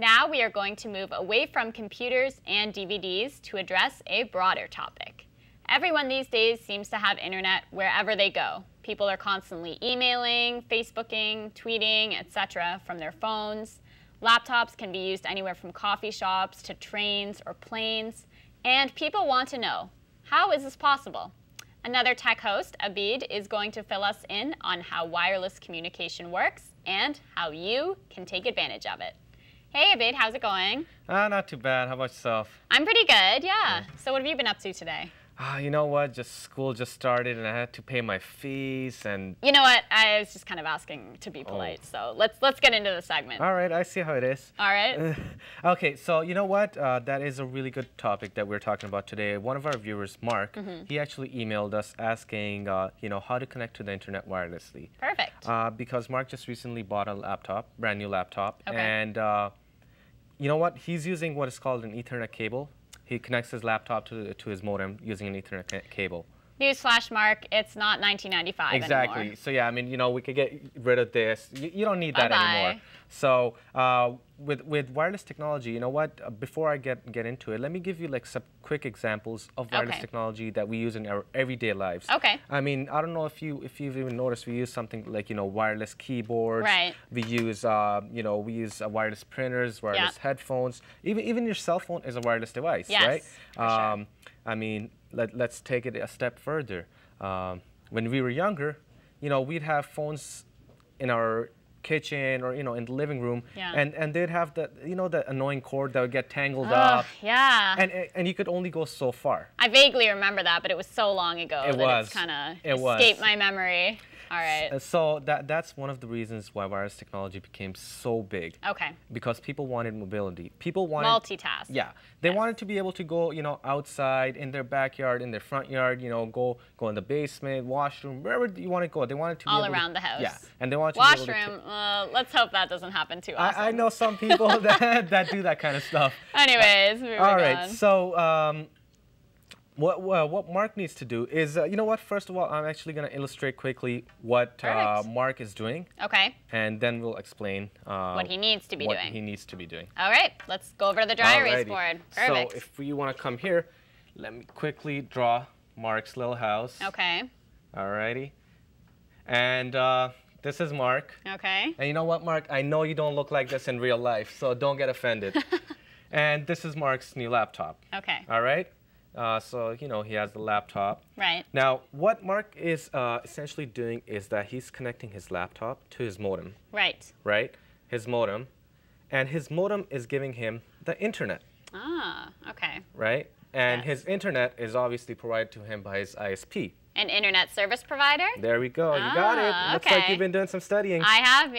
Now we are going to move away from computers and DVDs to address a broader topic. Everyone these days seems to have internet wherever they go. People are constantly emailing, Facebooking, tweeting, etc. from their phones. Laptops can be used anywhere from coffee shops to trains or planes. And people want to know, how is this possible? Another tech host, Abid, is going to fill us in on how wireless communication works and how you can take advantage of it. Hey Abid, how's it going? Not too bad. How about yourself? I'm pretty good, yeah. So what have you been up to today? You know what? School just started and I had to pay my fees and... You know what? I was just kind of asking to be polite, so let's get into the segment. All right, I see how it is. All right. Okay, so you know what? That is a really good topic that we're talking about today. One of our viewers, Mark, he actually emailed us asking, you know, how to connect to the internet wirelessly. Perfect. Because Mark just recently bought a laptop, brand new laptop, Okay. and you know what? He's using what is called an Ethernet cable. He connects his laptop to his modem using an Ethernet cable. Newsflash, Mark, it's not 1995 Exactly. anymore. So yeah, I mean, you know, we could get rid of this. You don't need that anymore. So with wireless technology, you know what? Before I get into it, let me give you like some quick examples of wireless technology that we use in our everyday lives. Okay. I mean, I don't know if you've even noticed, we use something like, you know, wireless keyboards. Right. We use you know, we use wireless printers, wireless headphones. Even your cell phone is a wireless device, yes, right? For sure. I mean, let's take it a step further. When we were younger, you know, we'd have phones in our kitchen or, you know, in the living room, and they'd have the, you know, the annoying cord that would get tangled up. Yeah. And you could only go so far. I vaguely remember that, but it was so long ago it's kind of escaped my memory. All right. So that's one of the reasons why wireless technology became so big. Okay. Because people wanted mobility. People wanted multitask. Yeah. They wanted to be able to go, you know, outside, in their backyard, in their front yard, you know, go in the basement, washroom, wherever you want to go. They wanted to be all able around the house. Yeah. And they wanted to washroom. Be able to Let's hope that doesn't happen too often. I know some people that do that kind of stuff. Anyways, moving all right. on. So what Mark needs to do is, you know what, first of all, I'm actually going to illustrate quickly what Mark is doing. Okay. And then we'll explain what he needs to be doing. What he needs to be doing. All right, let's go over to the dry erase board. Perfect. So if you want to come here, let me quickly draw Mark's little house. Okay. All righty. And this is Mark. Okay. And you know what, Mark? I know you don't look like this in real life, so don't get offended. And this is Mark's new laptop. Okay. All right? So, you know, he has the laptop. Right. Now, what Mark is essentially doing is that he's connecting his laptop to his modem. Right. Right? His modem. And his modem is giving him the internet. Ah, okay. Right? And his internet is obviously provided to him by his ISP. An internet service provider? There we go. You got it. Looks like you've been doing some studying. I have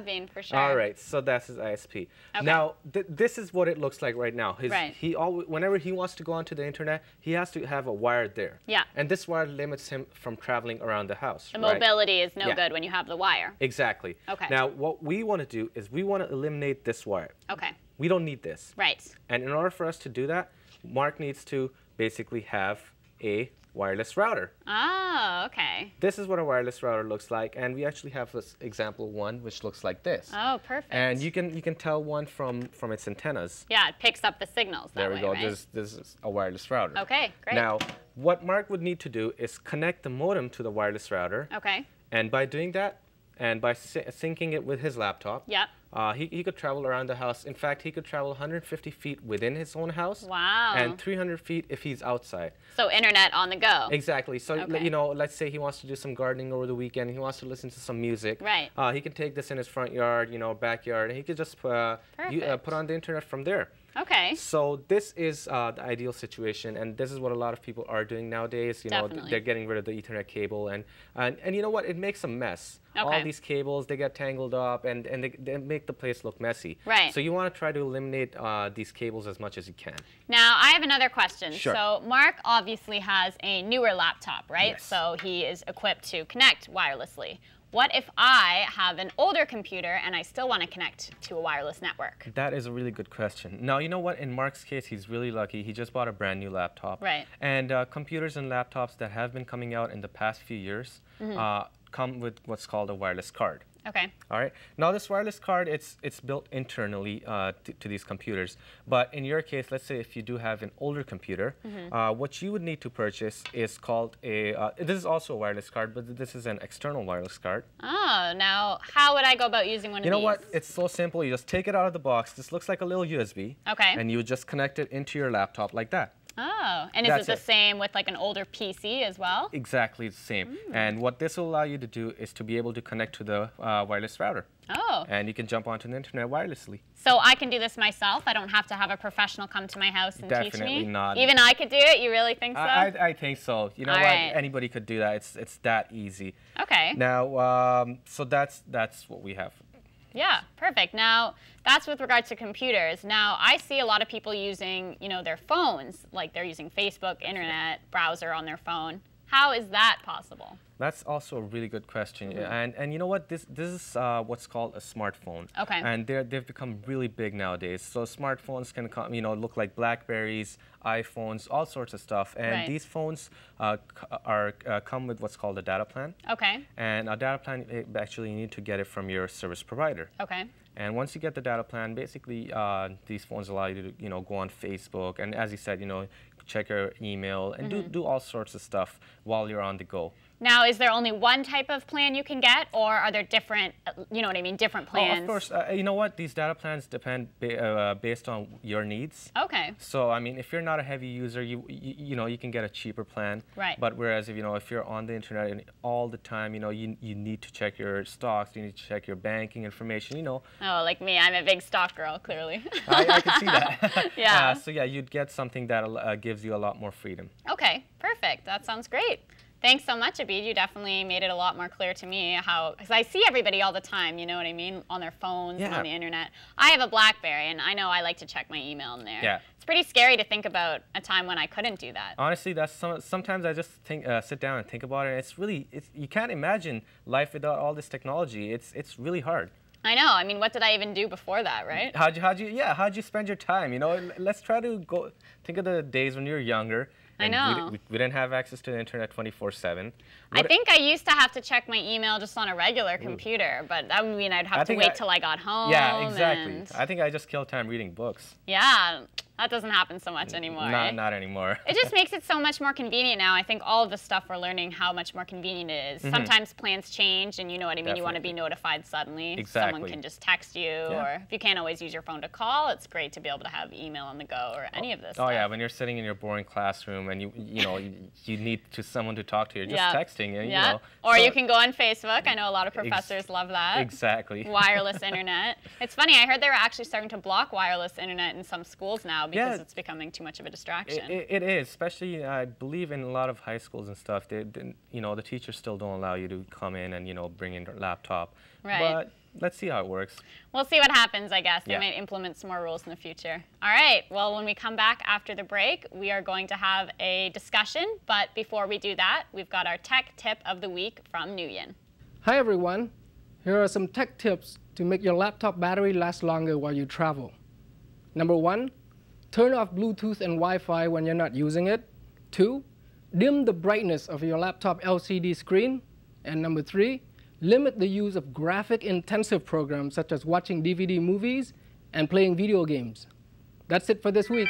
been, for sure. All right. So that's his ISP. Okay. Now, this is what it looks like right now. Whenever he wants to go onto the internet, he has to have a wire there. Yeah. And this wire limits him from traveling around the house. The mobility is no good when you have the wire. Exactly. Okay. Now, what we want to do is we want to eliminate this wire. Okay. We don't need this. Right. And in order for us to do that, Mark needs to basically have a wireless router. Oh, okay. This is what a wireless router looks like, and we actually have this example one which looks like this. Oh, perfect. And you can tell one from its antennas. Yeah, it picks up the signals that There we way, go. right? This is a wireless router. Okay, great. Now, what Mark would need to do is connect the modem to the wireless router. Okay. And by doing that, and by syncing it with his laptop, he could travel around the house. In fact, he could travel 150 feet within his own house. Wow. And 300 feet if he's outside. So internet on the go. Exactly. So, you know, let's say he wants to do some gardening over the weekend. He wants to listen to some music. Right. He can take this in his front yard, you know, backyard, and he could just put on the internet from there. Okay. So this is the ideal situation, and this is what a lot of people are doing nowadays. You know, they're getting rid of the Ethernet cable, and you know what? It makes a mess. All these cables, they get tangled up, and they make the place look messy. Right. So you want to try to eliminate these cables as much as you can. Now, I have another question. Sure. So Mark obviously has a newer laptop, right? Yes. So he is equipped to connect wirelessly. What if I have an older computer and I still want to connect to a wireless network? That is a really good question. Now, you know what? In Mark's case, he's really lucky. He just bought a brand new laptop. Right. And computers and laptops that have been coming out in the past few years come with what's called a wireless card. Okay. All right. Now this wireless card, it's built internally to these computers. But in your case, let's say if you do have an older computer, what you would need to purchase is called a. This is also a wireless card, but this is an external wireless card. Oh, now how would I go about using one of these? You know what? It's so simple. You just take it out of the box. This looks like a little USB. Okay. And you just connect it into your laptop like that. Oh, and is it the same with like an older PC as well? Exactly the same. And what this will allow you to do is to be able to connect to the wireless router. Oh. And you can jump onto the internet wirelessly. So I can do this myself? I don't have to have a professional come to my house and teach me? Definitely not. Even I could do it? You really think so? I think so. You know what? Right. Anybody could do that. It's that easy. Okay. Now, so that's what we have. Yeah, perfect. Now, that's with regards to computers. Now, I see a lot of people using, their phones, like they're using Facebook, internet, browser on their phone. How is that possible? That's also a really good question. And you know what? This is what's called a smartphone. Okay. And they've become really big nowadays. So smartphones can come, look like Blackberries, iPhones, all sorts of stuff. And these phones come with what's called a data plan. Okay. And a data plan, actually, you need to get it from your service provider. Okay. And once you get the data plan, basically, these phones allow you to, go on Facebook. And as you said, check your email and do all sorts of stuff while you're on the go. Now, is there only one type of plan you can get, or are there different, different plans? Oh, of course. You know what? These data plans depend based on your needs. Okay. So, I mean, if you're not a heavy user, you can get a cheaper plan. Right. But whereas, if you're on the internet and all the time, you need to check your stocks, you need to check your banking information, Oh, like me. I'm a big stock girl, clearly. I can see that. Yeah. So, yeah, you'd get something that gives you a lot more freedom. Okay, perfect. That sounds great. Thanks so much, Abid. You definitely made it a lot more clear to me because I see everybody all the time, you know what I mean, on their phones, on the internet. I have a BlackBerry, and I know I like to check my email in there. Yeah. It's pretty scary to think about a time when I couldn't do that. Honestly, sometimes I just sit down and think about it. And you can't imagine life without all this technology. It's really hard. I know. I mean, what did I even do before that, right? How'd you spend your time? Let's try to think of the days when you were younger. I know. We didn't have access to the internet 24/7. I think I used to have to check my email just on a regular computer, but that would mean I'd have to wait till I got home. Yeah, exactly. I think I just killed time reading books. Yeah, that doesn't happen so much anymore. Not anymore. It just makes it so much more convenient now. I think all of the stuff we're learning how much more convenient it is. Sometimes plans change, and you know what I mean. You want to be notified suddenly. Exactly. Someone can just text you, or if you can't always use your phone to call, it's great to be able to have email on the go or any of this. Oh yeah, when you're sitting in your boring classroom and you need someone to talk to, you're just texting, and Or you can go on Facebook. I know a lot of professors love that. Exactly. Wireless internet. It's funny. I heard they were actually starting to block wireless internet in some schools now because it's becoming too much of a distraction. It is, especially I believe in a lot of high schools and stuff. The teachers still don't allow you to come in and bring in your laptop. Right. But let's see how it works. We'll see what happens, I guess. They might implement some more rules in the future. All right. Well, when we come back after the break, we are going to have a discussion. But before we do that, we've got our tech tip of the week from Nguyen. Hi, everyone. Here are some tech tips to make your laptop battery last longer while you travel. Number 1, turn off Bluetooth and Wi-Fi when you're not using it. 2, dim the brightness of your laptop LCD screen. And number 3, limit the use of graphic-intensive programs such as watching DVD movies and playing video games. That's it for this week.